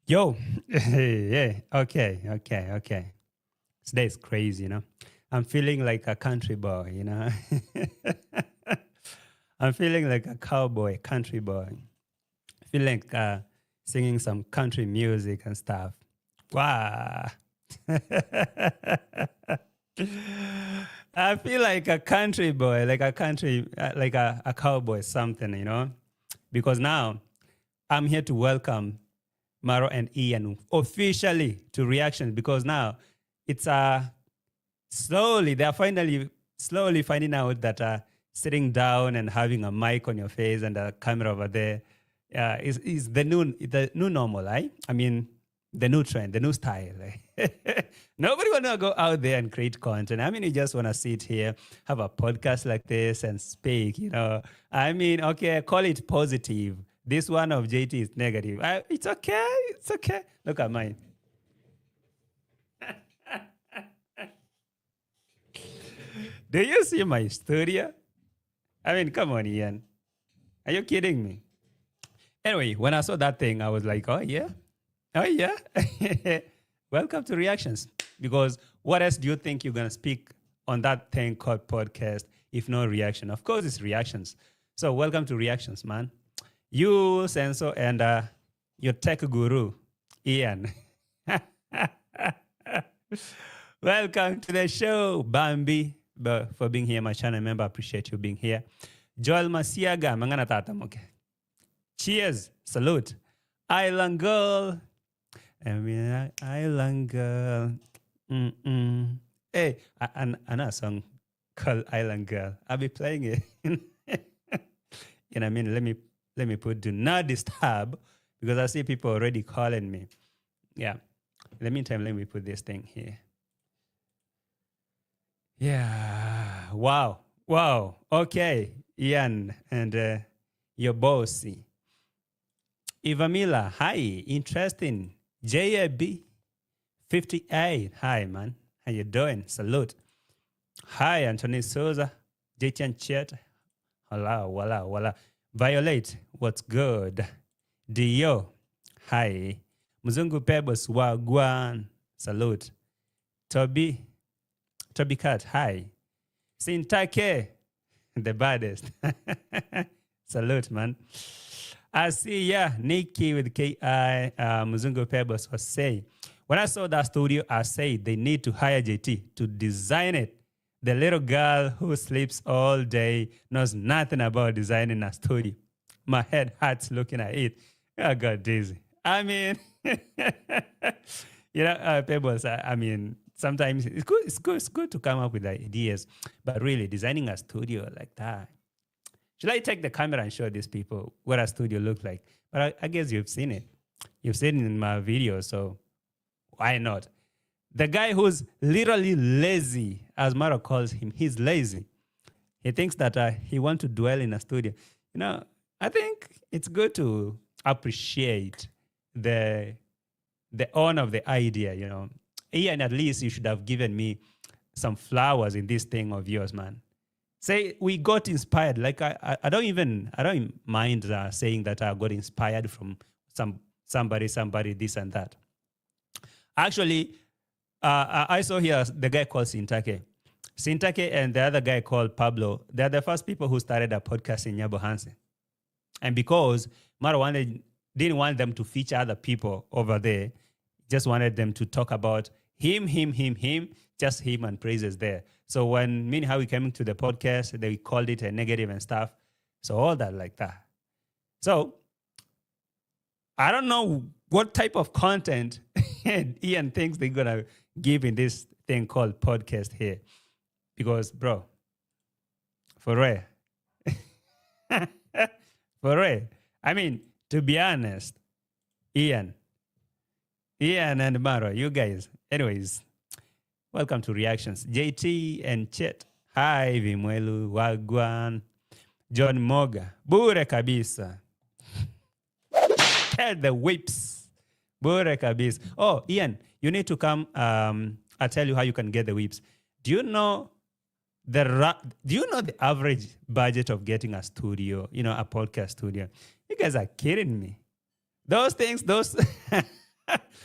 Yo, yeah, okay. Today is crazy. I'm feeling like a country boy. I'm feeling like a cowboy, country boy. I feel like singing some country music and stuff. Wow. I feel like a country boy, like a country, like a cowboy, something. Because now I'm here to welcome Marwa and Ian officially to reaction because now it's they're finally slowly finding out that sitting down and having a mic on your face and a camera over there is the new normal, right? I mean, the new trend, the new style. Nobody want to go out there and create content. I mean, you just want to sit here, have a podcast like this and speak. I mean, okay, call it positive. This one of JT is negative. It's okay. It's okay. Look at mine. Do you see my studio? I mean, come on, Ian. Are you kidding me? Anyway, when I saw that thing, I was like, oh, yeah. Oh, yeah. Welcome to Reactions. Because what else do you think you're going to speak on that thing called podcast if no reaction? Of course, it's reactions. So, welcome to Reactions, man. You, Senso, and your tech guru, Ian. Welcome to the show, Bambi, for being here, my channel member. Appreciate you being here. Joel Masiaga, mangana tatamoke. Cheers, salute. Island girl. I mean, Island girl. Hey, another song called Island Girl. I'll be playing it. I mean, let me put do not disturb because I see people already calling me. Yeah. In the meantime, let me put this thing here. Yeah. Wow. Okay. Ian and your bossy. Ivamila, hi. Interesting. JAB 58. Hi, man. How you doing? Salute. Hi, Anthony Souza. JTN Chet. Wala. Violet, what's good? Dio, hi. Mzungu Pebbles, wagwan. Salute. Toby Cat, hi. Sintake, the baddest. Salute, man. I see, yeah, Nikki with KI, Mzungu Pebbles was saying, when I saw that studio, I said they need to hire JT to design it. The little girl who sleeps all day knows nothing about designing a studio. My head hurts looking at it. I got dizzy. I mean, Pebbles, I mean, sometimes it's good to come up with ideas, but really designing a studio like that. Should I take the camera and show these people what a studio looks like? But I guess you've seen it. You've seen it in my video, so why not? The guy who's literally lazy, as Mara calls him, he's lazy. He thinks that he wants to dwell in a studio. I think it's good to appreciate the owner of the idea, Ian, at least you should have given me some flowers in this thing of yours, man. Say we got inspired. Like I don't mind saying that I got inspired from somebody, this and that. Actually, I saw here the guy called Sintake. Sintake and the other guy called Pablo, they're the first people who started a podcast in Nyabo Hansen. And because Marwa didn't want them to feature other people over there, just wanted them to talk about him, just him and praises there. So when me and Howie came to the podcast, they called it a negative and stuff. So all that like that. So I don't know what type of content Ian thinks they're going to give in this thing called podcast here. Because, bro, for real. For real. I mean, to be honest, Ian and Mara, you guys, anyways, welcome to Reactions. JT and Chet. Hi, Vimwelu, Wagwan, John Moga, Bure Kabisa. Tell the whips. Bure Kabisa. Oh, Ian, you need to come. I'll tell you how you can get the whips. Do you know the average budget of getting a studio, a podcast studio? You guys are kidding me. Those things,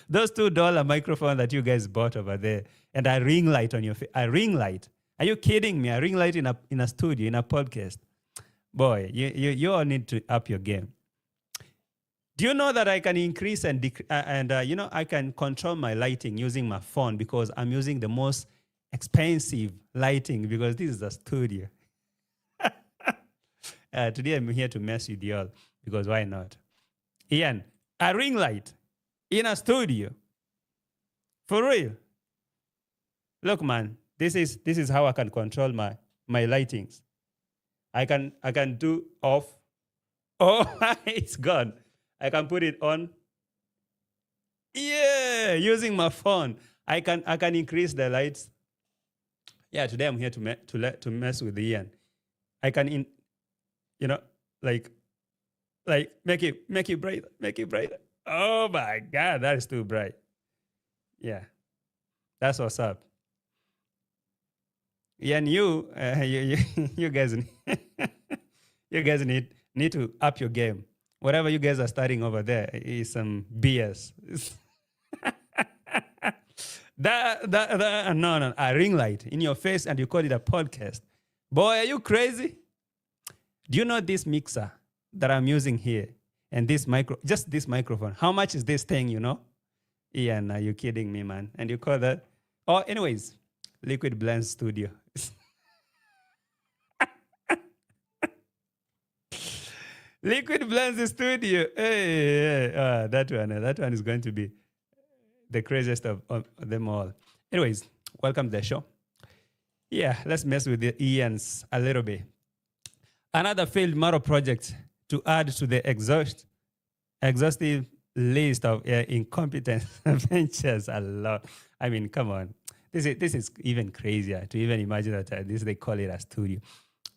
Those $2 microphone that you guys bought over there, and a ring light on your face. A ring light. Are you kidding me? A ring light in a studio, in a podcast. Boy, you all need to up your game. Do you know that I can increase and I can control my lighting using my phone because I'm using the most expensive lighting because this is a studio. Today I'm here to mess with you all because why not? Ian, a ring light in a studio. For real. Look, man, this is how I can control my lightings. I can do off. Oh, it's gone. I can put it on. Yeah, using my phone. I can increase the lights. Yeah, today I'm here to mess with Ian. I can like make it bright. Oh my God, that is too bright. Yeah, that's what's up. Yeah, and you guys, you guys need to up your game. Whatever you guys are studying over there is some BS. No, a ring light in your face and you call it a podcast. Boy, are you crazy? Do you know this mixer that I'm using here and this microphone? How much is this thing, Ian, are you kidding me, man? And you call that? Oh, anyways, Liquid Blend Studio. Liquid Blends Studio. Hey, that one is going to be the craziest of them all. Anyways, welcome to the show. Yeah, let's mess with the Ians a little bit. Another failed Marwa project to add to the exhaustive list of incompetent ventures. I mean, come on. This is even crazier to even imagine that they call it a studio.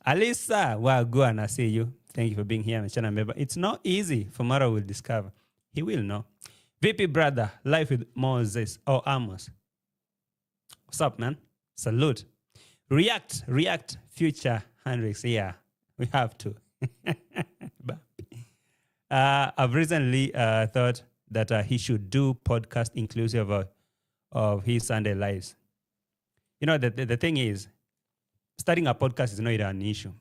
Alisa, well, go and I see you. Thank you for being here, my channel member. It's not easy for Marwa will discover. He will know. VP brother, life with Moses or Amos. What's up, man? Salute. React, future Hendrix. Yeah, we have to. I've recently thought that he should do podcast inclusive of his Sunday lives. The thing is, starting a podcast is not an issue.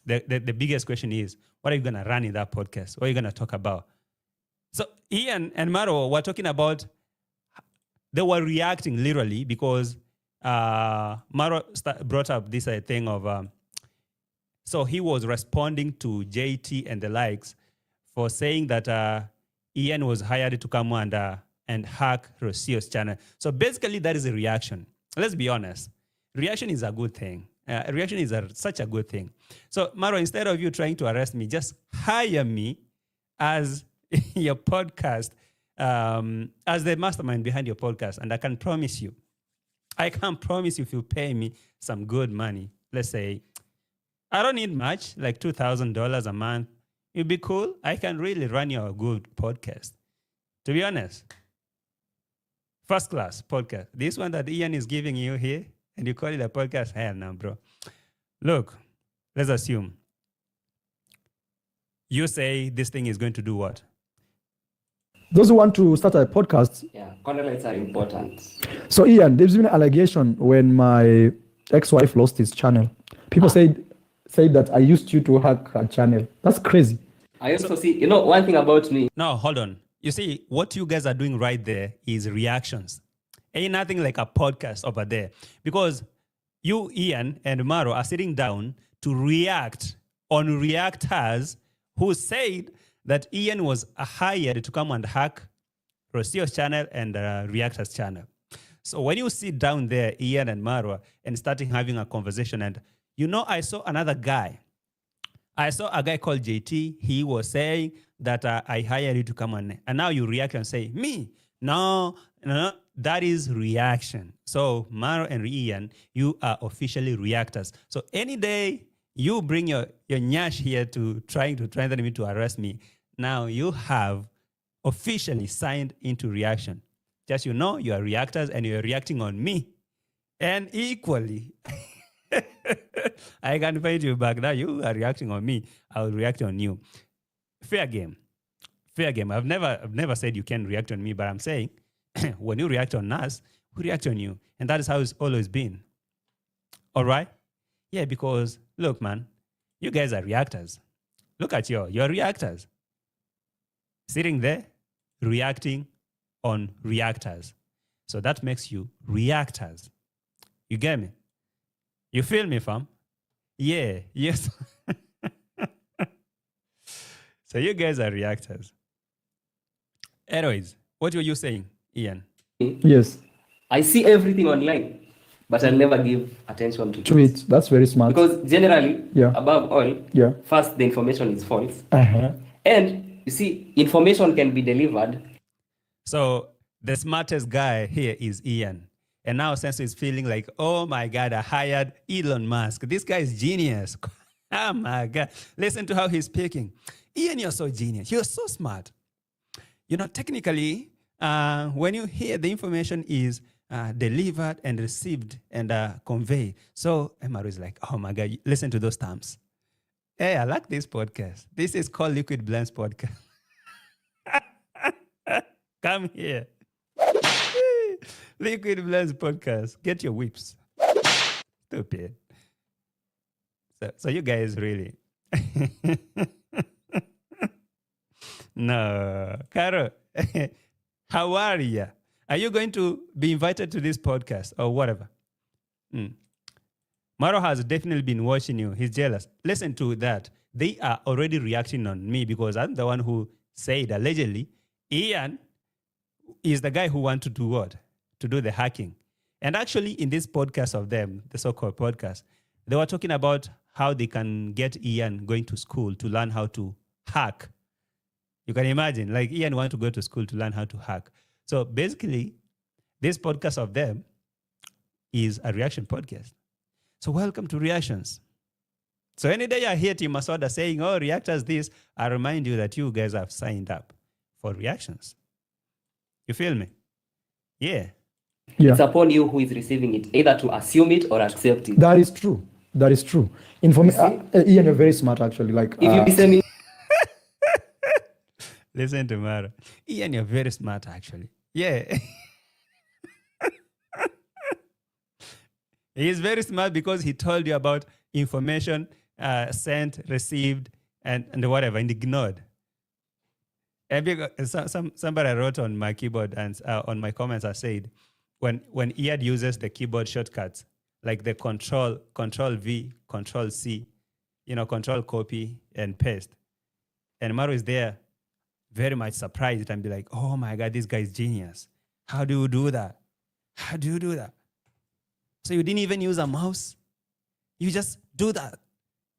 The biggest question is, what are you going to run in that podcast? What are you going to talk about? So Ian and Marwa were talking about, they were reacting literally because Marwa brought up this thing of, so he was responding to JT and the likes for saying that Ian was hired to come and hack Rosio's channel. So basically that is a reaction. Let's be honest. Reaction is a good thing. Reaction is such a good thing. So, Marwa, instead of you trying to arrest me, just hire me as your podcast, as the mastermind behind your podcast. And I can promise you if you pay me some good money, let's say, I don't need much, like $2,000 a month. It'd be cool. I can really run you a good podcast. To be honest, first class podcast. This one that Ian is giving you here, and you call it a podcast? Hell no, bro. Look, let's assume you say this thing is going to do what? Those who want to start a podcast. Yeah, contacts are important. So Ian, there's been an allegation when my ex-wife lost his channel. People said that I used you to hack her channel. That's crazy. I also see, one thing about me. No, hold on. You see, what you guys are doing right there is reactions. Ain't nothing like a podcast over there. Because you, Ian, and Marwa are sitting down to react on reactors who said that Ian was hired to come and hack Rosio's channel and Reactor's channel. So when you sit down there, Ian and Marwa, and starting having a conversation, and I saw another guy. I saw a guy called JT. He was saying that I hired you to come on, and now you react and say, me? No. That is reaction. So Marwa and Ian, you are officially reactors. So any day you bring your nyash here to trying to threaten me to arrest me, now you have officially signed into reaction. Just you are reactors and you're reacting on me. And equally, I can fight you back. Now you are reacting on me. I will react on you. Fair game. fair game. I've never said you can react on me, but I'm saying when you react on us, we react on you. And that is how it's always been. All right? Yeah, because look, man, you guys are reactors. Look at you're reactors. Sitting there, reacting on reactors. So that makes you reactors. You get me? You feel me, fam? Yeah, yes. So you guys are reactors. Anyways, what were you saying, Ian? Yes. I see everything online, but I'll never give attention to To it. That's very smart. Because generally, Yeah. above all, Yeah. first, the information is false. Uh-huh. And you see, information can be delivered. So the smartest guy here is Ian. And now since he's feeling like, oh my God, I hired Elon Musk. This guy is genius. Oh my God. Listen to how he's speaking. Ian, you're so genius. You're so smart. You know, technically, when you hear the information is delivered and received and conveyed. So Marwa is like, oh my God, listen to those terms. Hey, I like this podcast. This is called Liquid Blends Podcast. Come here. Liquid Blends Podcast. Get your whips. Stupid. So you guys really. No. Caro, how are you? Are you going to be invited to this podcast or whatever? Marwa has definitely been watching you. He's jealous. Listen to that. They are already reacting on me because I'm the one who said allegedly Ian is the guy who wanted to do what? To do the hacking. And actually in this podcast of them, the so-called podcast, they were talking about how they can get Ian going to school to learn how to hack. You can imagine, like Ian wanted to go to school to learn how to hack. So basically, this podcast of them is a reaction podcast. So welcome to Reactions. So any day I hear Team Masoda saying, oh, reactors this, I remind you that you guys have signed up for Reactions. You feel me? Yeah. It's upon you who is receiving it, either to assume it or accept it. That is true. That is true. Ian, you're very smart, actually. Like, If you listen, listen to Marwa. Ian, you're very smart, actually. Yeah. He's very smart because he told you about information sent, received, and whatever, and ignored. And because somebody wrote on my keyboard and on my comments, I said, when Ian uses the keyboard shortcuts, like the control V, control C, control copy and paste. And Marwa is there very much surprised and be like, oh my God, this guy is genius. How do you do that? How do you do that? So you didn't even use a mouse? You just do that.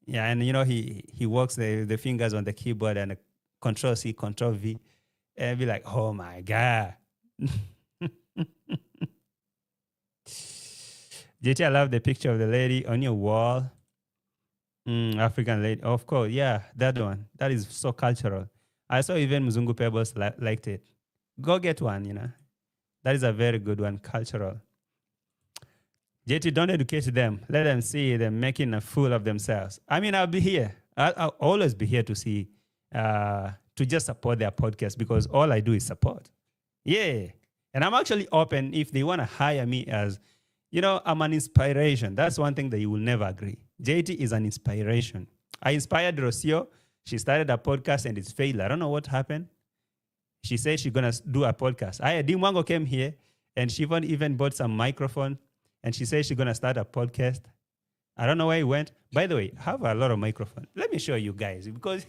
Yeah, and he works the fingers on the keyboard and control C, control V, and be like, oh my God. JT, I love the picture of the lady on your wall. African lady. Of course, yeah, that one. That is so cultural. I saw even Mzungu Pebbles liked it. Go get one, That is a very good one, cultural. JT, don't educate them. Let them see them making a fool of themselves. I mean, I'll be here. I'll always be here to see, to just support their podcast because all I do is support. Yeah. And I'm actually open if they want to hire me as, I'm an inspiration. That's one thing that you will never agree. JT is an inspiration. I inspired Rocio. She started a podcast and it's failed. I don't know what happened. She said she's going to do a podcast. Dimwango came here and she even bought some microphone and she said she's going to start a podcast. I don't know where it went. By the way, I have a lot of microphones. Let me show you guys because...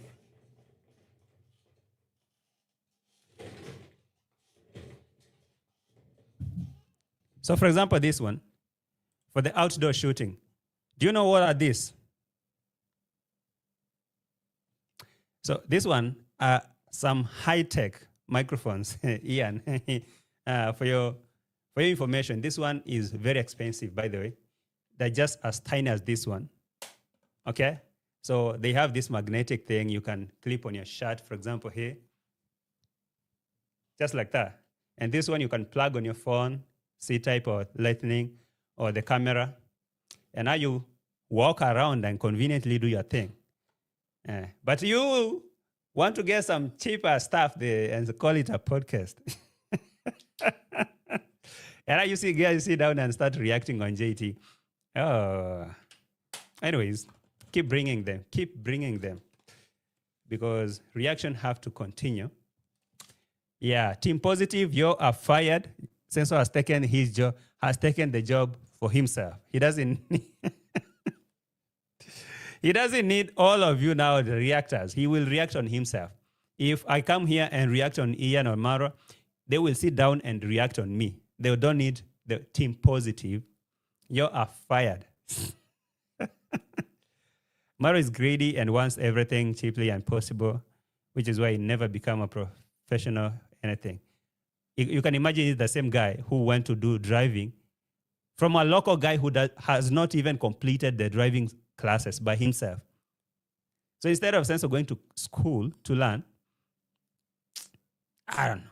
So for example, this one, for the outdoor shooting. Do you know what are these? So this one are some high-tech microphones, Ian. For your information, this one is very expensive, by the way. They're just as tiny as this one, okay? So they have this magnetic thing you can clip on your shirt, for example, here. Just like that. And this one you can plug on your phone, C-type or Lightning, or the camera. And now you walk around and conveniently do your thing. But you want to get some cheaper stuff there and call it a podcast. And you see guys sit down and start reacting on JT. Oh, anyways, keep bringing them, because reaction have to continue. Yeah, Team Positive, you are fired. Sensor has taken his job, the job for himself. He doesn't he doesn't need all of you now, the reactors. He will react on himself. If I come here and react on Ian or Marwa, they will sit down and react on me. They don't need the Team Positive. You are fired. Marwa is greedy and wants everything cheaply and possible, which is why he never become a professional anything. You can imagine it's the same guy who went to do driving from a local guy who has not even completed the driving classes by himself. So instead of Sensor going to school to learn, I don't know.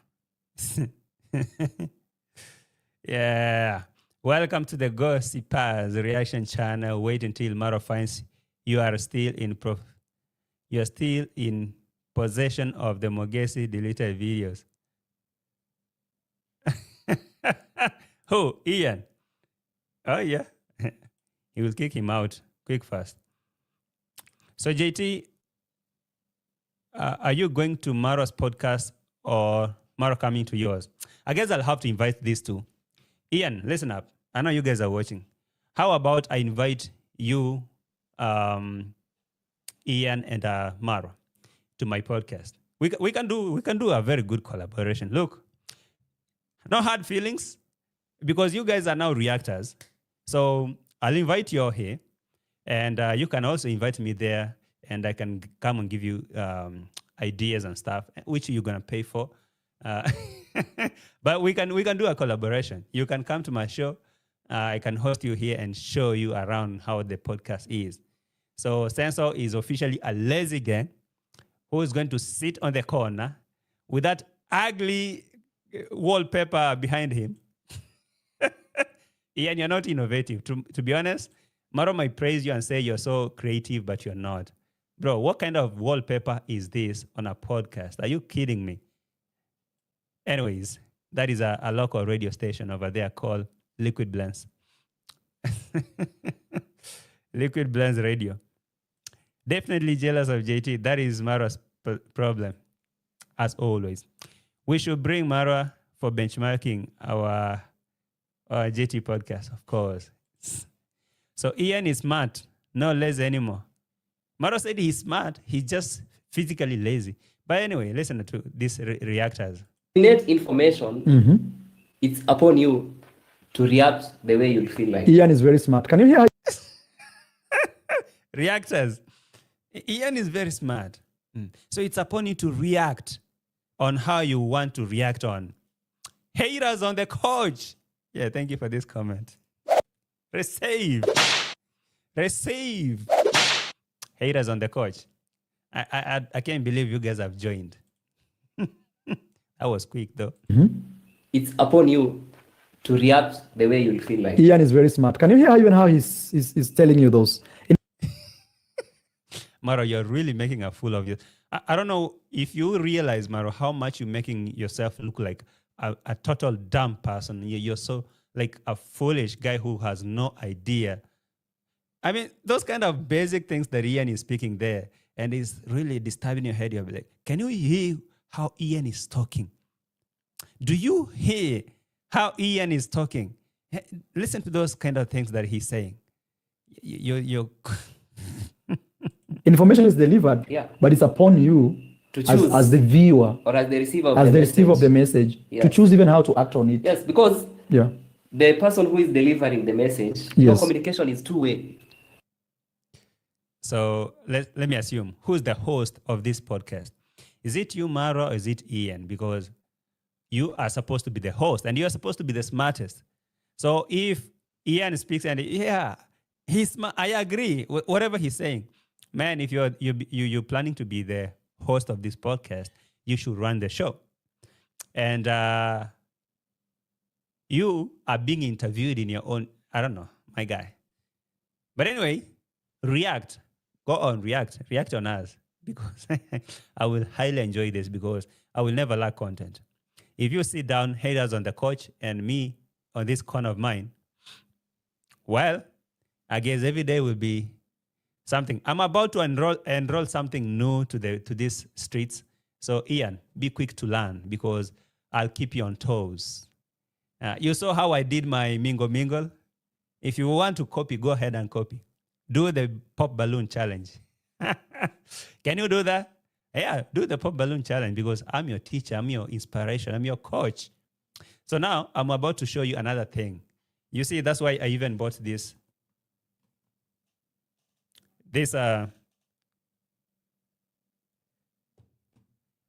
Yeah. Welcome to the Gossipers Reaction Channel. Wait until Marwa finds you are still in possession of the Mogesi deleted videos. Who? Ian? Oh, yeah. He will kick him out quick, fast. So, JT, are you going to Marwa's podcast or Marwa coming to yours? I guess I'll have to invite these two. Ian, listen up. I know you guys are watching. How about I invite you, Ian and Marwa, to my podcast? We can do a very good collaboration. Look, no hard feelings, because you guys are now reactors. So I'll invite you all here, and you can also invite me there, and I can come and give you ideas and stuff, which you're gonna pay for. But we can do a collaboration. You can come to my show. I can host you here and show you around how the podcast is. So Sensor is officially a lazy gang who is going to sit on the corner with that ugly wallpaper behind him. Ian, you're not innovative. To be honest, Marwa might praise you and say you're so creative, but you're not. Bro, what kind of wallpaper is this on a podcast? Are you kidding me? Anyways, that is a local radio station over there called Liquid Blends. Liquid Blends Radio. Definitely jealous of JT. That is Marwa's problem, as always. We should bring Marwa for benchmarking our JT podcast, of course. So Ian is smart, not lazy anymore. Marwa said he's smart, he's just physically lazy. But anyway, listen to these reactors. Net information, it's upon you to react the way you feel like. Ian is very smart. Can you hear? Reactors. Ian is very smart. So it's upon you to react on how you want to react on. Haters on the couch. Yeah, thank you for this comment. Receive. Haters on the couch. I can't believe you guys have joined. That was quick, though. It's upon you to react the way you feel like. Ian is very smart. Can you hear even how he's telling you those? Marwa, you're really making a fool of you. I don't know if you realize, Marwa, how much you're making yourself look like a total dumb person. You're so like a foolish guy who has no idea. I mean, those kind of basic things that Ian is speaking there, and it's really disturbing your head. You'll be like, can you hear how Ian is talking? Do you hear how Ian is talking? Listen to those kind of things that he's saying. You're Information is delivered, but it's upon you to choose as the viewer or as the receiver of the message to choose even how to act on it. Yes, because the person who is delivering the message, no communication is two-way. So let me assume, who's the host of this podcast? Is it you, Marwa, or is it Ian? Because you are supposed to be the host and you are supposed to be the smartest. So if Ian speaks and he's smart, I agree with whatever he's saying. Man, if you're planning to be the host of this podcast, you should run the show. And you are being interviewed in your own, I don't know, my guy. But anyway, react. Go on, react. React on us. because I will highly enjoy this because I will never lack content. If you sit down, haters on the couch, and me on this corner of mine, well, I guess every day will be something. I'm about to enroll something new to these streets. So Ian, be quick to learn because I'll keep you on toes. You saw how I did my mingle. If you want to copy, go ahead and copy. Do the pop balloon challenge. Can you do that? Yeah, do the pop balloon challenge because I'm your teacher, I'm your inspiration, I'm your coach. So now I'm about to show you another thing. You see, that's why I even bought this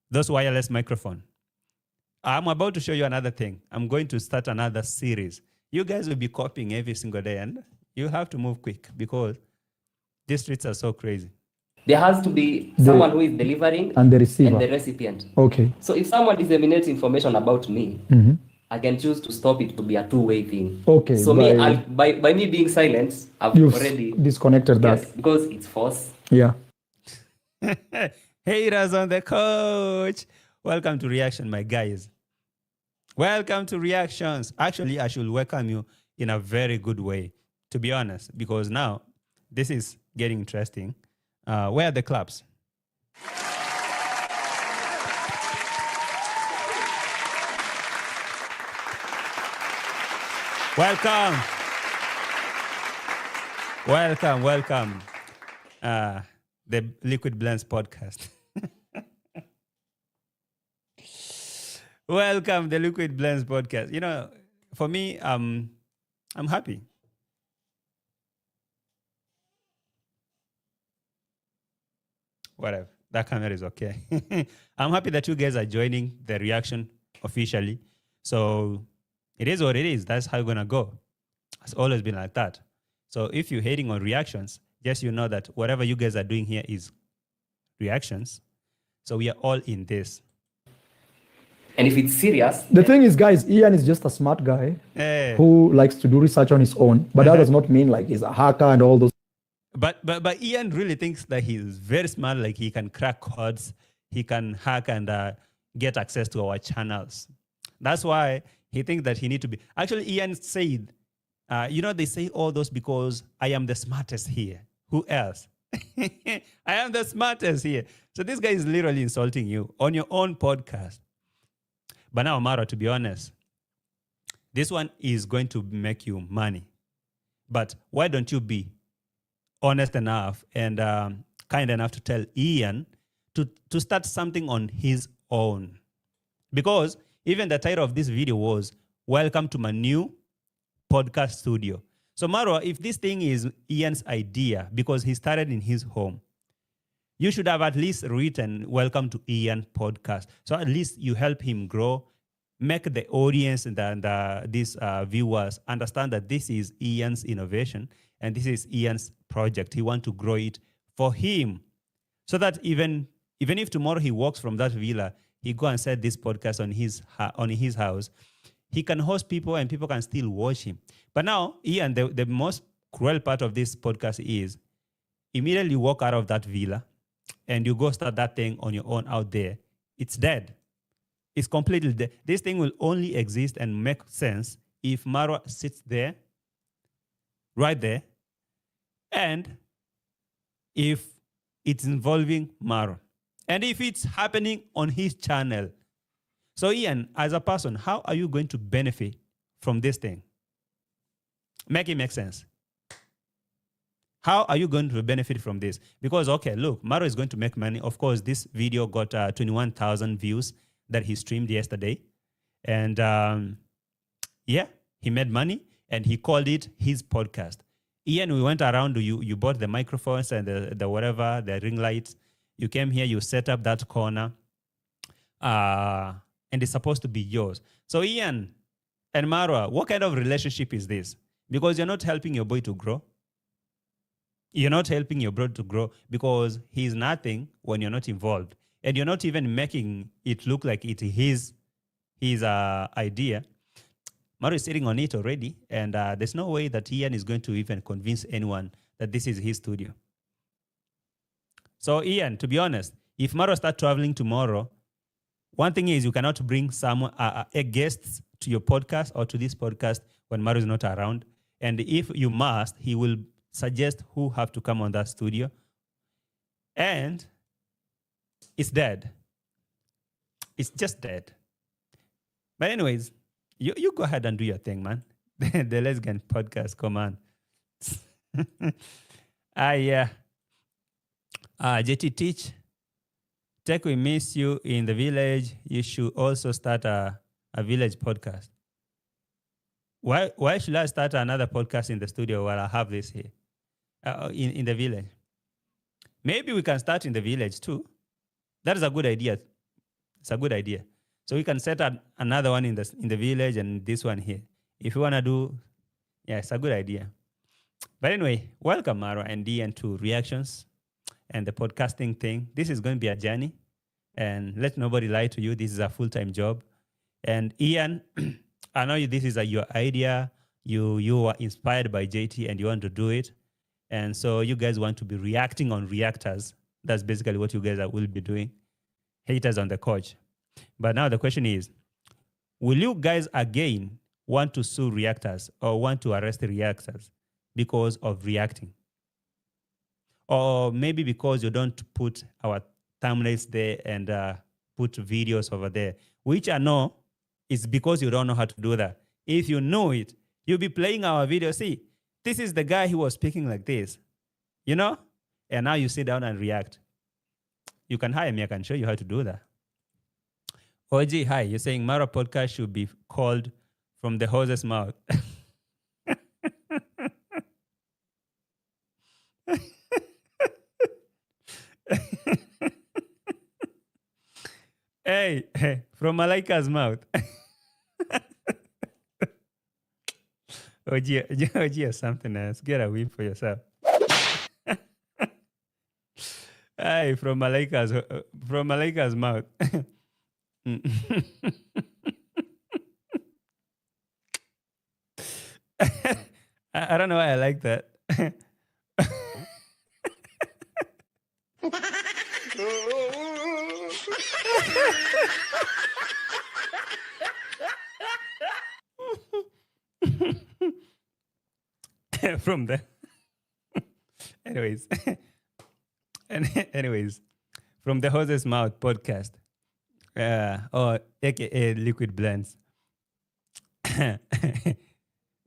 those wireless microphone. I'm about to show you another thing. I'm going to start another series. You guys will be copying every single day, and you have to move quick because these streets are so crazy. There has to be someone who is delivering and the receiver and the recipient. Okay. So if someone disseminates information about me, I can choose to stop it to be a two-way thing. Okay. So by me being silent, I've already disconnected that. Yes, because it's false. Yeah. Haters on the couch. Welcome to Reaction, my guys. Welcome to Reactions. Actually, I should welcome you in a very good way, to be honest, because now this is getting interesting. Where are the claps? Welcome. Welcome. The Liquid Blends podcast. Welcome, the Liquid Blends podcast. You know, for me, I'm happy. Whatever. That camera is okay. I'm happy that you guys are joining the reaction officially. So it is what it is. That's how it's going to go. It's always been like that. So if you're hating on reactions, just you know that whatever you guys are doing here is reactions. So we are all in this. And if it's serious... The thing is, guys, Ian is just a smart guy who likes to do research on his own. But that does not mean like he's a hacker and all those. But Ian really thinks that he's very smart, like he can crack codes, he can hack and get access to our channels. That's why he thinks that he need to be... Actually, Ian said, they say all those because I am the smartest here. Who else? I am the smartest here. So this guy is literally insulting you on your own podcast. But now, Marwa, to be honest, this one is going to make you money. But why don't you be honest enough and kind enough to tell Ian to start something on his own? Because even the title of this video was, Welcome to my new podcast studio. So Marwa, if this thing is Ian's idea, because he started in his home, you should have at least written, Welcome to Ian podcast. So at least you help him grow, make the audience and these viewers understand that this is Ian's innovation and this is Ian's project. He wants to grow it for him. So that even if tomorrow he walks from that villa, he go and set this podcast on his house, he can host people and people can still watch him. But now, Ian, the most cruel part of this podcast is immediately walk out of that villa and you go start that thing on your own out there. It's dead. It's completely dead. This thing will only exist and make sense if Marwa sits there, right there, and if it's involving Marwa, and if it's happening on his channel. So Ian, as a person, how are you going to benefit from this thing? Make it make sense. How are you going to benefit from this? Because, okay, look, Marwa is going to make money. Of course, this video got 21,000 views that he streamed yesterday. And he made money and he called it his podcast. Ian, we went around, you bought the microphones and the whatever, the ring lights. You came here, you set up that corner. And it's supposed to be yours. So Ian and Marwa, what kind of relationship is this? Because you're not helping your boy to grow. You're not helping your bro to grow because he's nothing when you're not involved. And you're not even making it look like it's his idea. Marwa is sitting on it already. And there's no way that Ian is going to even convince anyone that this is his studio. So Ian, to be honest, if Marwa start traveling tomorrow, one thing is you cannot bring some a guests to your podcast or to this podcast when Marwa is not around. And if you must, he will suggest who have to come on that studio. And it's dead. It's just dead. But anyways, you go ahead and do your thing, man. The Let's Get podcast, come on. JT Teach, Tech, we miss you in the village. You should also start a village podcast. Why should I start another podcast in the studio while I have this here in the village? Maybe we can start in the village too. That is a good idea. It's a good idea. So we can set up another one in the village and this one here. If you want to do, yeah, it's a good idea. But anyway, welcome Marwa and Dian to Reactions and the podcasting thing. This is going to be a journey. And let nobody lie to you. This is a full-time job. And Ian, I know this is your idea. You were inspired by JT and you want to do it. And so you guys want to be reacting on reactors. That's basically what you guys will be doing. Haters on the couch. But now the question is, will you guys again want to sue reactors or want to arrest the reactors because of reacting? Or maybe because you don't put our thumbnails there and put videos over there, which I know is because you don't know how to do that. If you know it, you'll be playing our video. See, this is the guy who was speaking like this, you know? And now you sit down and react. You can hire me. I can show you how to do that. OG, hi. You're saying Marwa podcast should be called From the Horse's Mouth. Hey, from Malaika's mouth. OG or something else. Get a whip for yourself. Hey, from Malaika's mouth. I don't know why I like that. From the anyways from the Horse's Mouth podcast or aka Liquid Blends.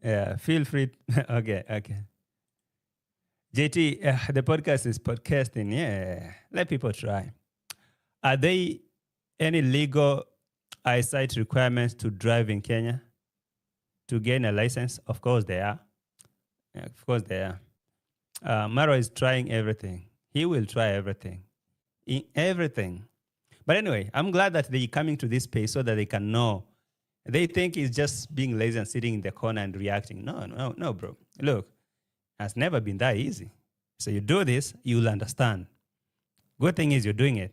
Yeah, feel free. Okay. JT, the podcast is podcasting. Yeah, let people try. Are there any legal eyesight requirements to drive in Kenya to gain a license? Of course there are. Yeah, of course there are. Marwa is trying everything. He will try everything. In everything. But anyway, I'm glad that they're coming to this space so that they can know. They think it's just being lazy and sitting in the corner and reacting. No, bro. Look, it's never been that easy. So you do this, you'll understand. Good thing is you're doing it.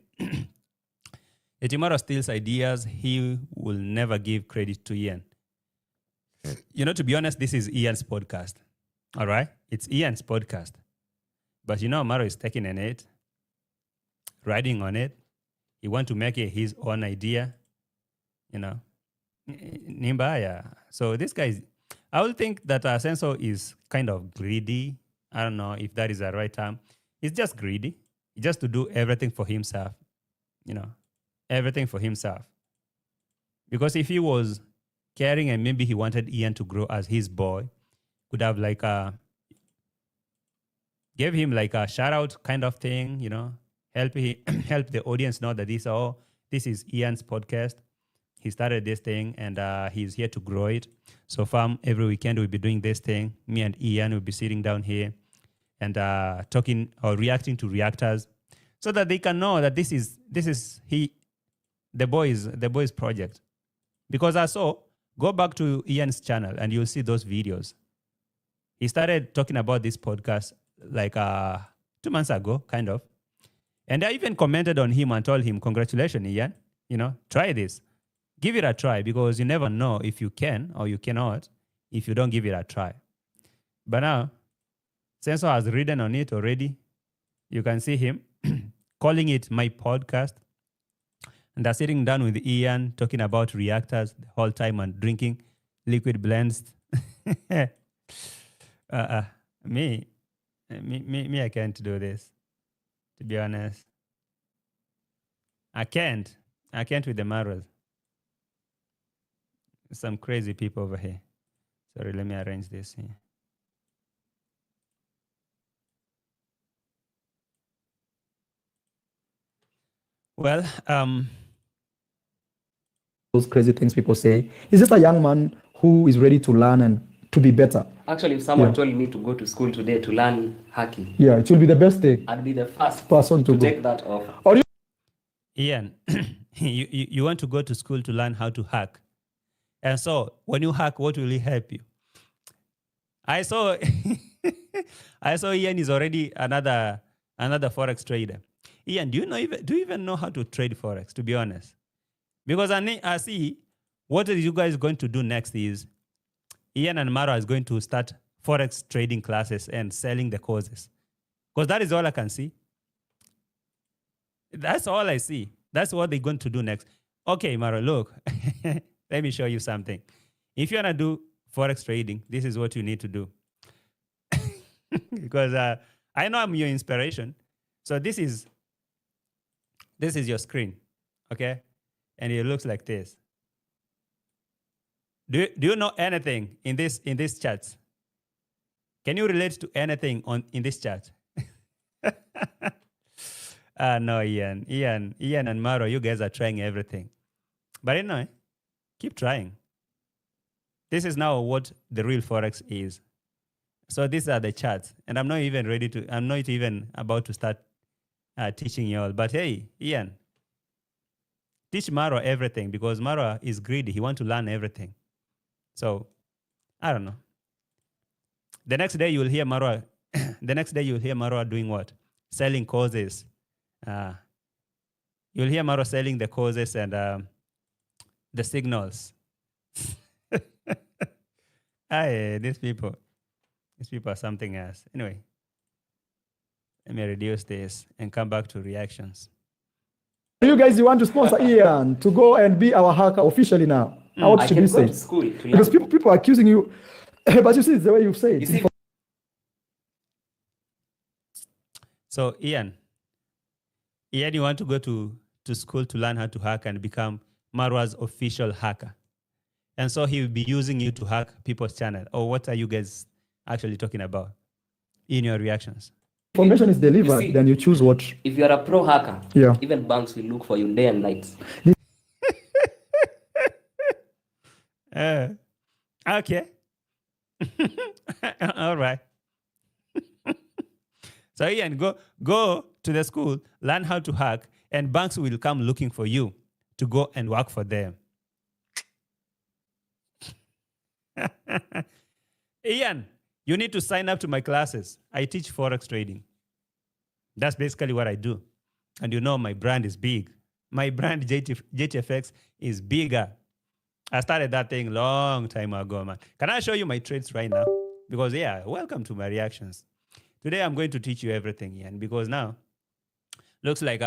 If Marwa steals ideas, he will never give credit to Ian. You know, to be honest, this is Ian's podcast. All right? It's Ian's podcast. But you know, Marwa is taking in it, riding on it. He wants to make it his own idea. You know? Nimbaya. So this guy is, I would think that Sensor is kind of greedy. I don't know if that is the right term. He's just greedy. Just to do everything for himself. You know? Everything for himself. Because if he was caring and maybe he wanted Ian to grow as his boy, could have like gave him like a shout out kind of thing, you know, help the audience know that this is Ian's podcast. He started this thing and he's here to grow it. So far, every weekend we'll be doing this thing. Me and Ian will be sitting down here and talking or reacting to reactors, so that they can know that this is the boys project. Because I saw, go back to Ian's channel and you'll see those videos. He started talking about this podcast like 2 months ago, kind of. And I even commented on him and told him, congratulations, Ian. You know, try this. Give it a try, because you never know if you can or you cannot if you don't give it a try. But now, Sensor has ridden on it already. You can see him. calling it my podcast. And they're sitting down with Ian talking about reactors the whole time and drinking liquid blends. uh, me, I can't do this, to be honest. I can't with the Marwas. Some crazy people over here. Sorry, let me arrange this here. Well, those crazy things people say. He's just a young man who is ready to learn and to be better. Actually, if someone told me to go to school today to learn hacking, it will be the best thing. I'd be the first person to take that off. Ian, you want to go to school to learn how to hack. And so when you hack, what will it help you? I saw Ian is already another Forex trader. Ian, do you even know how to trade Forex, to be honest? Because I see what are you guys going to do next is Ian and Marwa is going to start Forex trading classes and selling the courses. Because that is all I can see. That's all I see. That's what they're going to do next. Okay, Marwa, look, let me show you something. If you want to do Forex trading, this is what you need to do. Because I know I'm your inspiration. So this is your screen, okay? And it looks like this. Do you know anything in this chart? Can you relate to anything in this chart? No, Ian and Marwa, you guys are trying everything. But keep trying. This is now what the real Forex is. So these are the charts. And I'm not even about to start teaching you all. But hey, Ian, teach Marwa everything because Marwa is greedy. He wants to learn everything. So, I don't know. The next day you'll hear Marwa. The next day you'll hear Marwa doing what? Selling courses. You'll hear Marwa selling the courses and the signals. These people are something else. Anyway, let me reduce this and come back to reactions. You guys, you want to sponsor Ian to go and be our hacker officially now? What should we say? Because people are accusing you, but you see, it's the way you say it. So, Ian, you want to go to school to learn how to hack and become Marwa's official hacker. And so he will be using you to hack people's channel. Or what are you guys actually talking about in your reactions? Information is delivered, then you choose what. If you're a pro hacker, even banks will look for you day and night. Okay. All right. So Ian, go to the school, learn how to hack, and banks will come looking for you to go and work for them. Ian, you need to sign up to my classes. I teach Forex trading. That's basically what I do. And you know my brand is big. My brand, JTFX, is bigger. I started that thing long time ago, man. Can I show you my trades right now? Because, welcome to my reactions. Today, I'm going to teach you everything, Ian, because now, looks like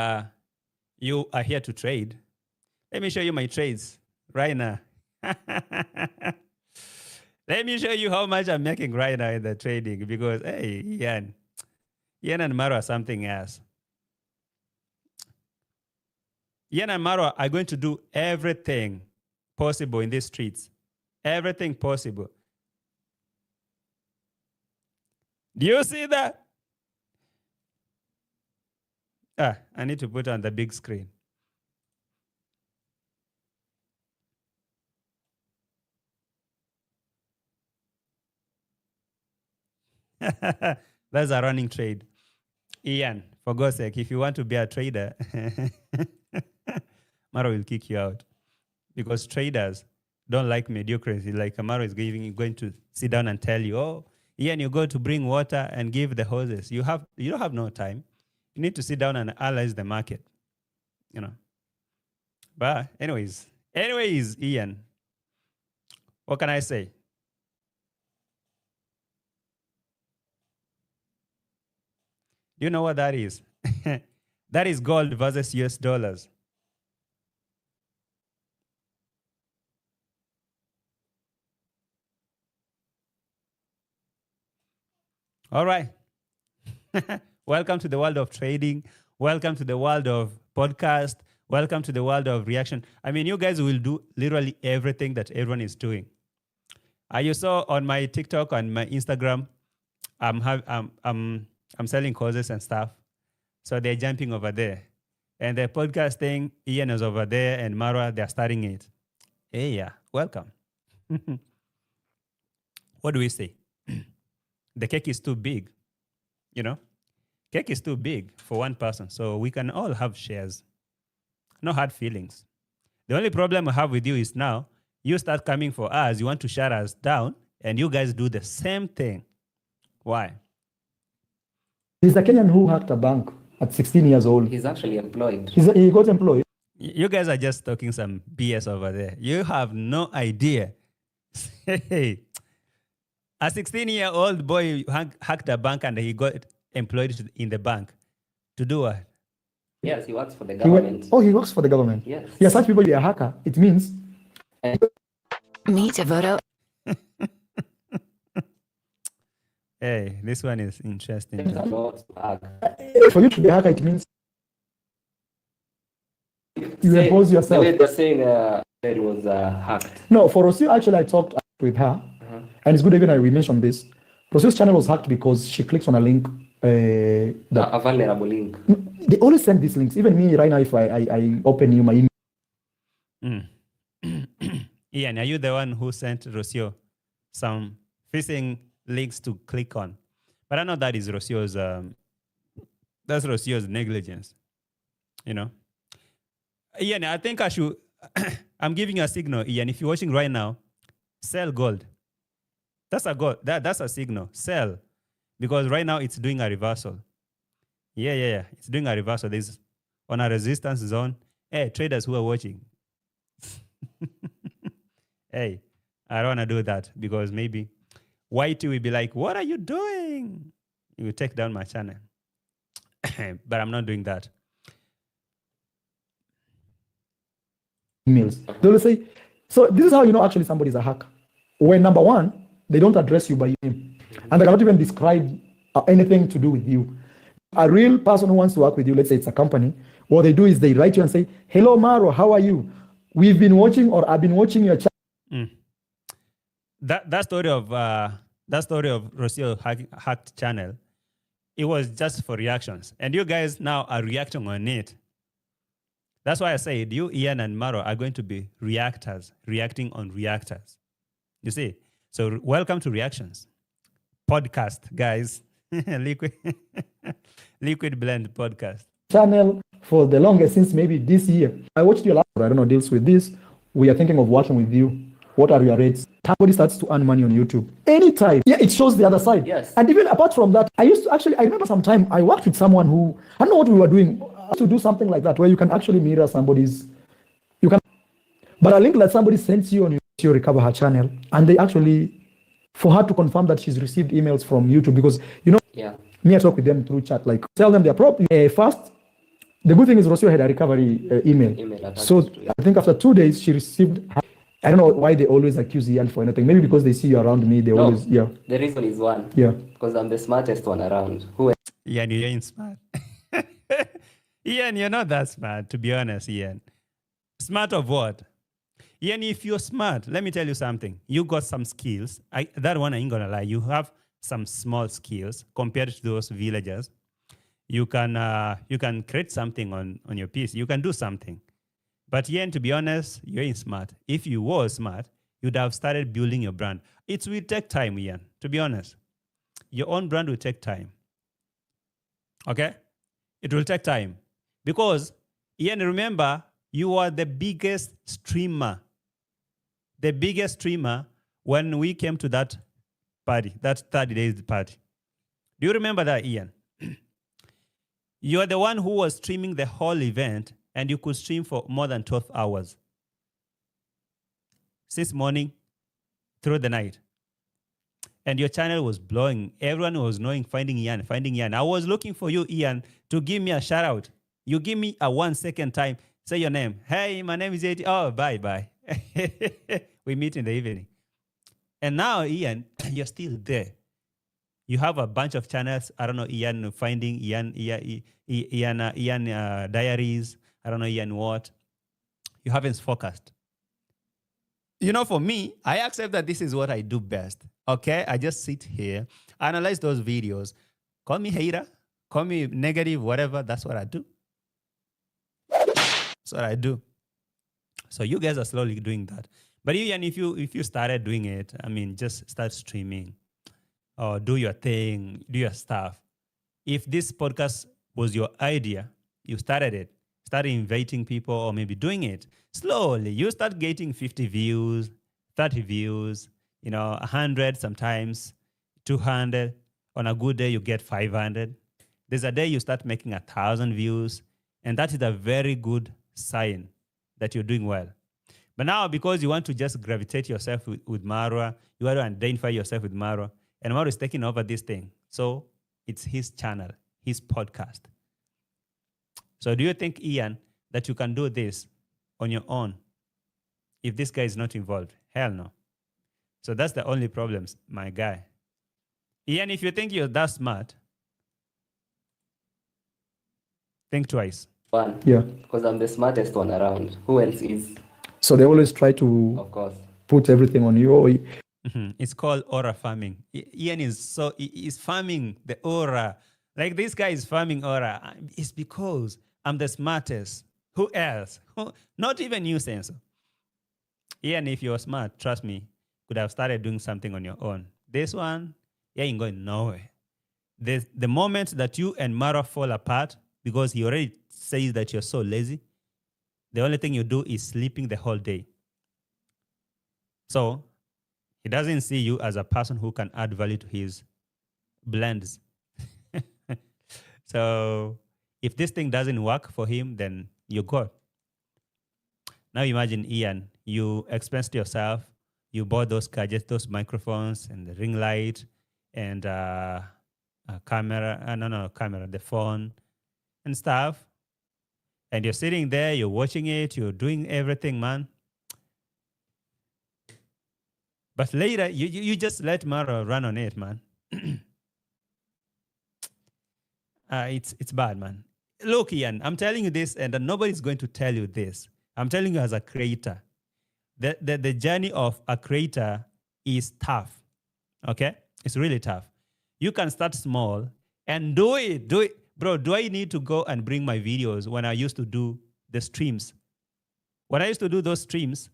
you are here to trade. Let me show you my trades right now. Let me show you how much I'm making right now in the trading because, hey, Ian and Marwa are something else. Ian and Marwa are going to do everything possible in these streets. Everything possible. Do you see that? I need to put on the big screen. That's a running trade. Ian, for God's sake, if you want to be a trader, Marwa will kick you out. Because traders don't like mediocrity. Like Marwa is going to sit down and tell you, oh, Ian, you go to bring water and give the hoses. You don't have no time. You need to sit down and analyze the market. But anyways, Ian, what can I say? You know what that is? That is gold versus US dollars. All right. Welcome to the world of trading. Welcome to the world of podcast. Welcome to the world of reaction. I mean, you guys will do literally everything that everyone is doing. You saw on my TikTok and my Instagram, I'm selling courses and stuff. So they're jumping over there. And the podcast thing, Ian is over there and Marwa, they're starting it. Hey, yeah, welcome. What do we say? The cake is too big, you know? Cake is too big for one person, so we can all have shares. No hard feelings. The only problem I have with you is now, you start coming for us, you want to shut us down, and you guys do the same thing. Why? He's a Kenyan who hacked a bank at 16 years old. He's actually employed. He got employed. You guys are just talking some BS over there. You have no idea. Hey, a 16-year-old boy hacked a bank and he got employed in the bank. To do what? Yes, he works for the government. He works for the government. Yes. Yeah, such people be a hacker. It means... Meet a voto. Hey, this one is interesting. For you to be a hacker, it means you impose yourself. The way they're saying that it was hacked. No, for Rocio, actually, I talked with her, and it's good even we mentioned this. Rocio's channel was hacked because she clicks on a link. A vulnerable link. They always send these links. Even me, right now, if I open my email. Ian, are you the one who sent Rocio some phishing links to click on? But I know that is Rocio's, that's Rocio's negligence, you know? Ian, I think I should, I'm giving you a signal, Ian. If you're watching right now, sell gold. That's a gold, that's a signal, sell. Because right now it's doing a reversal. Yeah. It's doing a reversal. There's on a resistance zone. Hey, traders who are watching. Hey, I don't want to do that because maybe Whitey will be like, what are you doing? You will take down my channel. But I'm not doing that. Emails. They will say, so this is how you know actually somebody's a hacker. When number one, they don't address you by your name. And they cannot even describe anything to do with you. A real person who wants to work with you, let's say it's a company, what they do is they write you and say, hello, Marwa, how are you? We've been watching or I've been watching your channel. That story of Rocio hacked channel, it was just for reactions. And you guys now are reacting on it. That's why I said you, Ian and Maro are going to be reactors, reacting on reactors. You see? So welcome to Reactions. Podcast, guys. Liquid Blend podcast. Channel for the longest since maybe this year. I watched your last, I don't know, deals with this. We are thinking of working with you. What are your rates? Somebody starts to earn money on YouTube. Anytime. Yeah, it shows the other side. Yes. And even apart from that, I remember some time I worked with someone who, I don't know what we were doing, to do something like that, where you can actually mirror somebody's, but a link that somebody sends you on your Recover Her channel, and they actually, for her to confirm that she's received emails from YouTube, because, me, I talk with them through chat, like, tell them their problem. First, the good thing is Rocio had a recovery email. So I think after 2 days, she received, I don't know why they always accuse Ian for anything. Maybe because they see you around me, they always, The reason is one. Yeah. Because I'm the smartest one around. Ian, you ain't smart. Ian, you're not that smart, to be honest, Ian. Smart of what? Ian, if you're smart, let me tell you something. You got some skills. That one I ain't gonna lie. You have some small skills compared to those villagers. You can create something on your piece. You can do something. But Ian, to be honest, you ain't smart. If you were smart, you'd have started building your brand. It will take time, Ian, to be honest. Your own brand will take time. Okay? It will take time. Because, Ian, remember, you are the biggest streamer. The biggest streamer when we came to that party, that 30 days party. Do you remember that, Ian? You are the one who was streaming the whole event, and you could stream for more than 12 hours. Since morning through the night. And your channel was blowing. Everyone was knowing, finding Ian. I was looking for you, Ian, to give me a shout out. You give me a 1 second time. Say your name. Hey, my name is 80. Oh, bye. We meet in the evening. And now, Ian, you're still there. You have a bunch of channels. I don't know, Ian Finding, Ian Diaries. I don't know, Ian what. You haven't focused. For me, I accept that this is what I do best. Okay? I just sit here, analyze those videos. Call me hater, call me negative, whatever. That's what I do. That's what I do. So you guys are slowly doing that. But Ian, if you started doing it, just start streaming or do your thing, do your stuff. If this podcast was your idea, you started it, start inviting people or maybe doing it slowly. You start getting 50 views, 30 views, 100 sometimes, 200. On a good day, you get 500. There's a day you start making 1,000 views, and that is a very good sign that you're doing well. But now, because you want to just gravitate yourself with Marwa, you want to identify yourself with Marwa, and Marwa is taking over this thing. So it's his channel, his podcast. So do you think, Ian, that you can do this on your own if this guy is not involved? Hell no. So that's the only problem, my guy. Ian, if you think you're that smart, think twice. One. Yeah. Because I'm the smartest one around. Who else is? So they always try to Of course. put everything on you. It's called aura farming. Ian is farming the aura. Like this guy is farming aura. It's because I'm the smartest. Who else? Not even you, Sensor. Ian, if you're smart, trust me, could have started doing something on your own. This one, you ain't going nowhere. The moment that you and Mara fall apart, because he already says that you're so lazy, the only thing you do is sleeping the whole day. So he doesn't see you as a person who can add value to his blends. So if this thing doesn't work for him, then you go. Now imagine, Ian, you expensed yourself, you bought those gadgets, those microphones and the ring light and camera, the phone and stuff. And you're sitting there, you're watching it, you're doing everything, man. But later, you just let Mara run on it, man. It's bad, man. Look, Ian, I'm telling you this, and nobody's going to tell you this. I'm telling you as a creator. The journey of a creator is tough, okay? It's really tough. You can start small and do it. Bro, do I need to go and bring my videos when I used to do the streams? When I used to do those streams,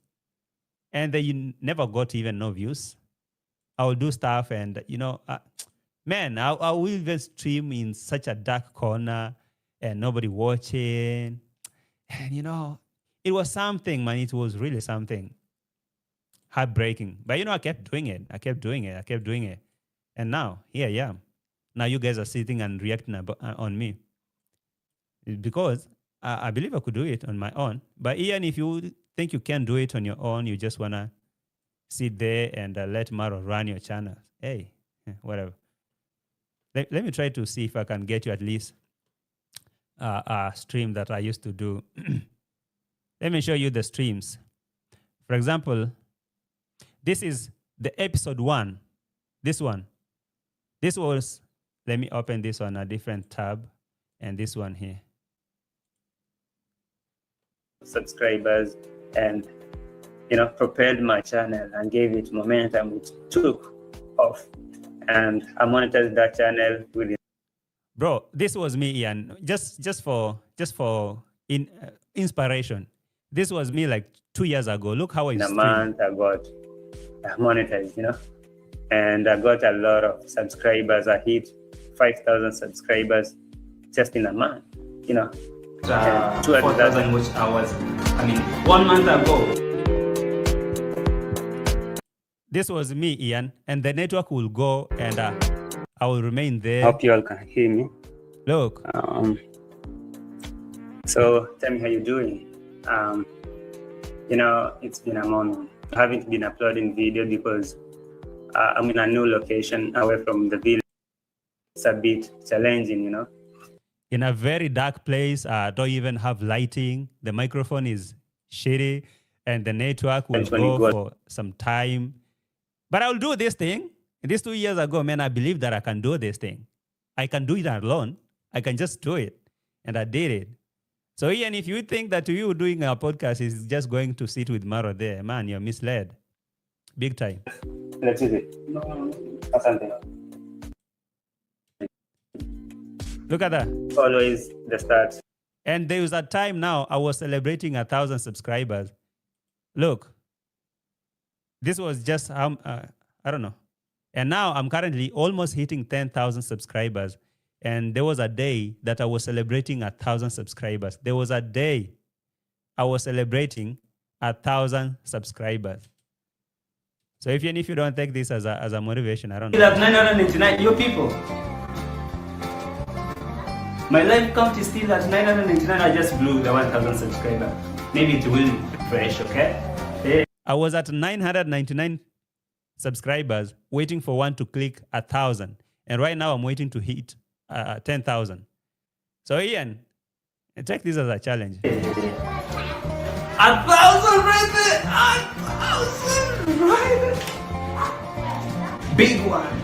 and they never got even no views, I will do stuff and, man, I will even stream in such a dark corner and nobody watching. And, it was something, man. It was really something. Heartbreaking. But, I kept doing it. I kept doing it. And now, here I am. Now you guys are sitting and reacting on me. Because I believe I could do it on my own. But Ian, if you think you can do it on your own, you just want to sit there and let Maro run your channel. Hey, whatever. Let me try to see if I can get you at least a stream that I used to do. Let me show you the streams. For example, this is the episode 1. This one. This was, let me open this on a different tab, and this one here. Subscribers and, propelled my channel and gave it momentum. It took off, and I monetized that channel within. Bro, this was me, Ian. Just for inspiration. This was me like 2 years ago. Look how I streamed. In a month, I got monetized, and I got a lot of subscribers. I hit 5,000 subscribers just in a month, 200,000 watch hours. 1 month ago. This was me, Ian, and the network will go and I will remain there. Hope you all can hear me. Look. So tell me how you're doing. It's been a moment. I haven't been uploading video because I'm in a new location away from the village. It's a bit challenging, in a very dark place. Don't even have lighting. The microphone is shitty, and the network will go for some time. But I'll do this thing. This 2 years ago, man, I believed that I can do this thing. I can do it alone. I can just do it. And I did it. So Ian, if you think that you doing a podcast is just going to sit with Marwa there, man, you're misled. Big time. Let's see it. Asante. Look at that. Always the start. And there was a time now I was celebrating 1,000 subscribers. Look, this was just, I don't know. And now I'm currently almost hitting 10,000 subscribers. And there was a day that I was celebrating 1,000 subscribers. There was a day I was celebrating 1,000 subscribers. So even if you don't take this as a motivation, I don't know. Still at 999, you people. My live count is still at 999. I just blew the 1,000 subscriber. Maybe it will refresh, okay? I was at 999 subscribers, waiting for one to click 1,000. And right now I'm waiting to hit 10,000. So Ian, take this as a challenge. 1,000 right there! 1,000 right there! Big one!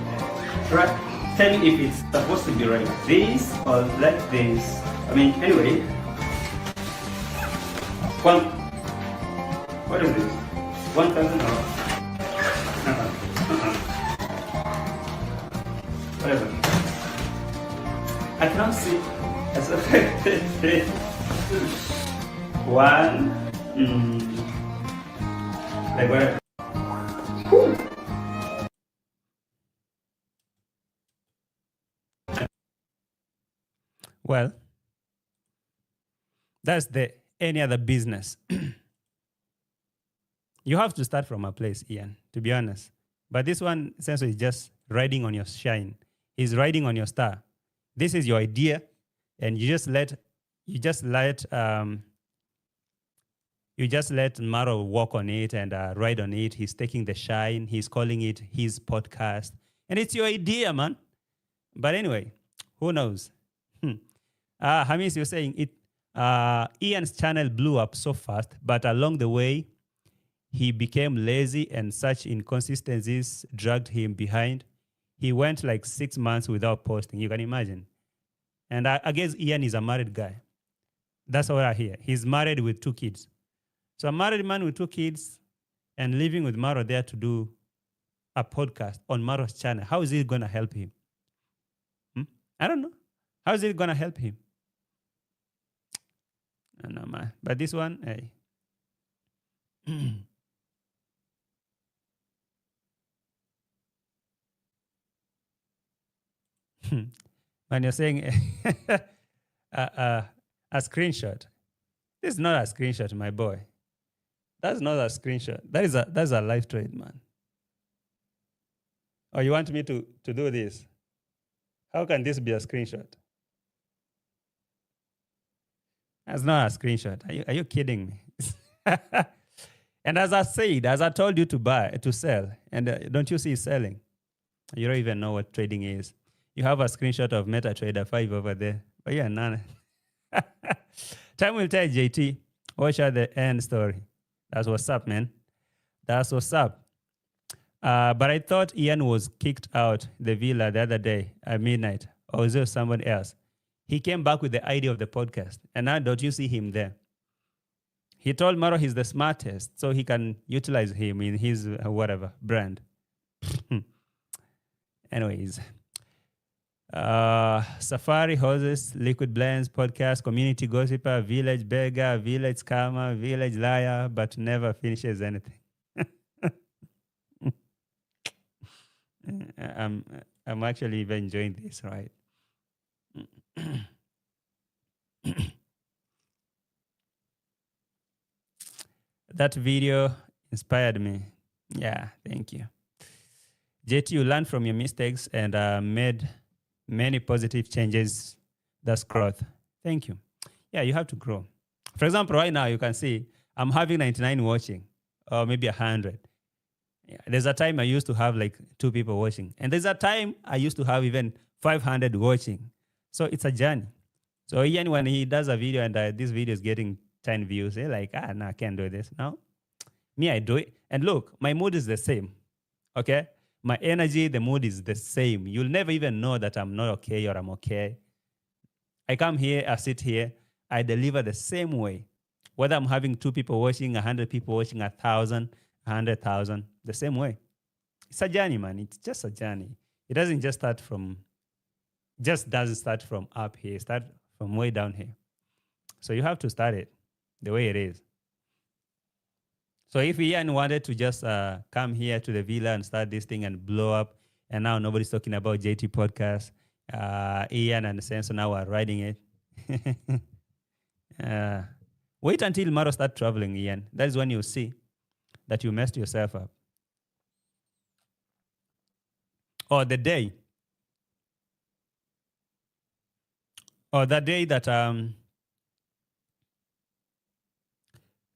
Right? Tell me if it's supposed to be like this or like this. I mean, anyway. What is this? 1,000 or? Whatever. I cannot see. One. Like where? Well, that's any other business. You have to start from a place, Ian, to be honest. But this one, essentially, is just riding on your shine. He's riding on your star. This is your idea, and you just let Marwa walk on it and ride on it. He's taking the shine. He's calling it his podcast, and it's your idea, man. But anyway, who knows? Hamis, you're saying it. Ian's channel blew up so fast, but along the way, he became lazy and such inconsistencies dragged him behind. He went like 6 months without posting. You can imagine. And I guess Ian is a married guy. That's what I hear. He's married with 2 kids. So a married man with 2 kids and living with Marwa there to do a podcast on Marwa's channel. How is it going to help him? I don't know. How is it going to help him? I don't know, man. But this one, hey. When you're saying a screenshot, this is not a screenshot, my boy. That's not a screenshot. That's a live trade, man. Oh, you want me to do this? How can this be a screenshot? That's not a screenshot. Are you kidding me? And as I said, as I told you to sell, and don't you see selling? You don't even know what trading is. You have a screenshot of MetaTrader 5 over there. But yeah, none. Time will tell, JT. Watch out the end story. That's what's up, man. That's what's up. But I thought Ian was kicked out the villa the other day at midnight. Or was there someone else? He came back with the idea of the podcast. And now don't you see him there? He told Marwa he's the smartest, so he can utilize him in his whatever brand. Anyways. Safari Hoses, Liquid Blends, Podcast, Community Gossiper, Village Beggar, Village Scammer, Village Liar, but never finishes anything. I'm actually even enjoying this, right? That video inspired me. Yeah, thank you. JT, you learned from your mistakes and made many positive changes. That's growth. Thank you. Yeah, you have to grow. For example, right now you can see I'm having 99 watching, or maybe 100. Yeah, there's a time I used to have like 2 people watching. And there's a time I used to have even 500 watching. So it's a journey. So Ian, when he does a video and this video is getting 10 views, they're like, no, I can't do this. No, me, I do it. And look, my mood is the same. Okay? My energy, the mood is the same. You'll never even know that I'm not okay or I'm okay. I come here, I sit here, I deliver the same way. Whether I'm having 2 people watching, 100 people watching, 1,000, 100,000, the same way. It's a journey, man. It's just a journey. It doesn't just start from up here. It starts from way down here. So you have to start it the way it is. So if Ian wanted to just come here to the villa and start this thing and blow up, and now nobody's talking about JT podcast, Ian and Senso now are riding it. Wait until Marwa start traveling, Ian. That is when you see that you messed yourself up. Or the day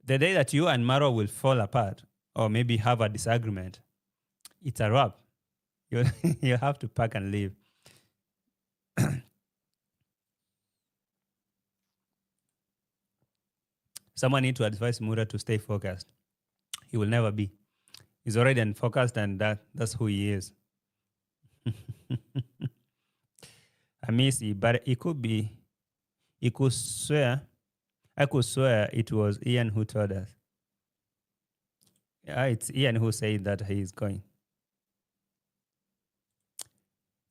that you and Marwa will fall apart or maybe have a disagreement, it's a wrap. You have to pack and leave. Someone need to advise Mura to stay focused. He will never be. He's already unfocused, and that's who he is. I miss it, but I could swear it was Ian who told us. Yeah, it's Ian who said that he is going.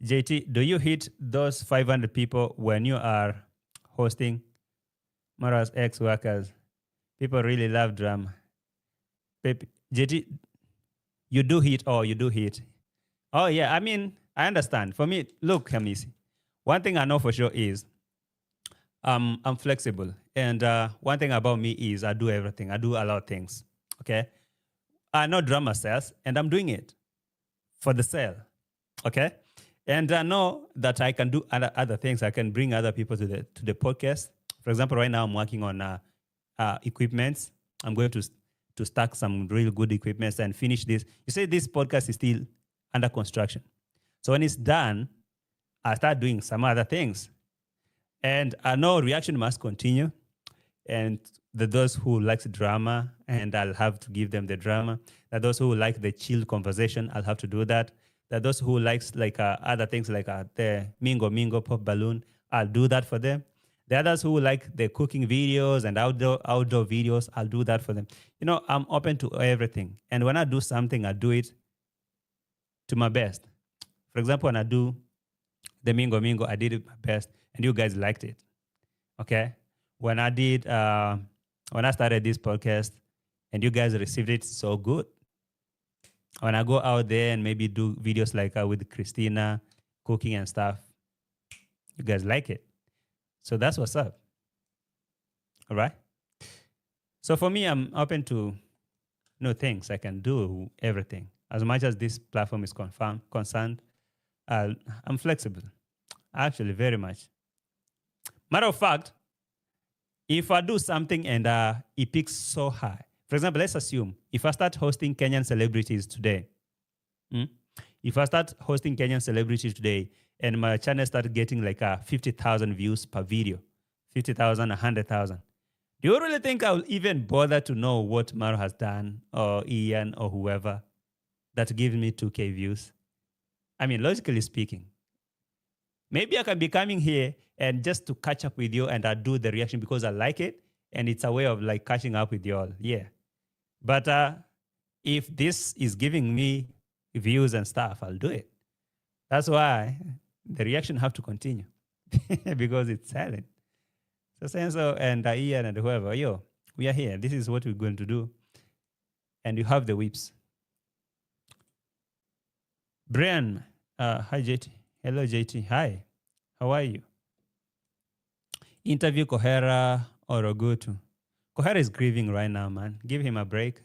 JT, do you hit those 500 people when you are hosting Marwa's ex-workers? People really love drama. JT, you do hit. Oh, yeah, I mean, I understand. For me, look, Hamisi, one thing I know for sure is I'm flexible. And one thing about me is I do everything. I do a lot of things, okay? I know drama sells, and I'm doing it for the sale, okay? And I know that I can do other things. I can bring other people to the podcast. For example, right now I'm working on equipments. I'm going to stack some real good equipments and finish this. You say this podcast is still under construction. So when it's done, I start doing some other things. And I know reaction must continue. And those who like drama, and I'll have to give them the drama. That those who like the chill conversation, I'll have to do that. That those who likes other things like the Mingo Pop Balloon, I'll do that for them. The others who like the cooking videos and outdoor videos, I'll do that for them. You know, I'm open to everything. And when I do something, I do it to my best. For example, when I do the Mingo, I did it my best, and you guys liked it. Okay? When I started this podcast, and you guys received it so good. When I go out there and maybe do videos like with Christina, cooking and stuff, you guys like it. So that's what's up. All right? So for me, I'm open to new things. I can do everything. As much as this platform is concerned, I'm flexible. Actually, very much. Matter of fact, if I do something and it peaks so high, for example, let's assume if I start hosting Kenyan celebrities today, if I start hosting Kenyan celebrities today and my channel started getting like 50,000 views per video, 50,000, 100,000, do you really think I'll even bother to know what Marwa has done or Ian or whoever that gives me 2K views? I mean, logically speaking, maybe I can be coming here and just to catch up with you and I do the reaction because I like it and it's a way of like catching up with you all. Yeah. But if this is giving me views and stuff, I'll do it. That's why the reaction have to continue because it's silent. So Senso and Ian and whoever, we are here. This is what we're going to do. And you have the whips. Brian, hi JT. Hello JT. Hi. How are you? Interview Kohera or Ogutu. Kohera is grieving right now, man. Give him a break.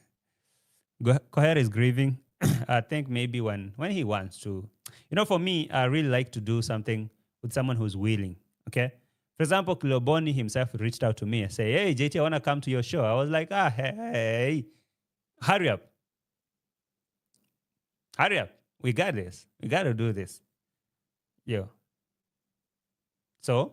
Kohera is grieving. I think maybe when he wants to. You know, for me, I really like to do something with someone who's willing, okay? For example, Kiloboni himself reached out to me and said, hey, JT, I want to come to your show. I was like, hey, hurry up. Hurry up. We got this. We got to do this. So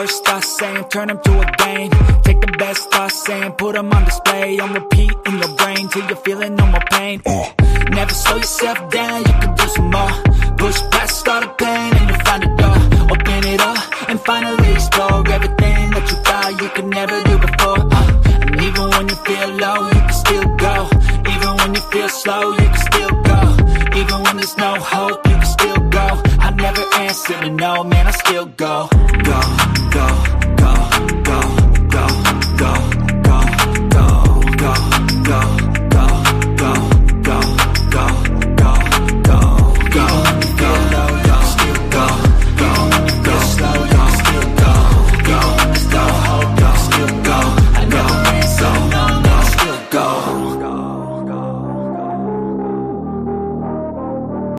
worst thoughts saying, turn them to a game. Take the best thoughts saying, put them on display. On repeat in your brain till you're feeling no more pain. Never slow yourself down, you can do some more.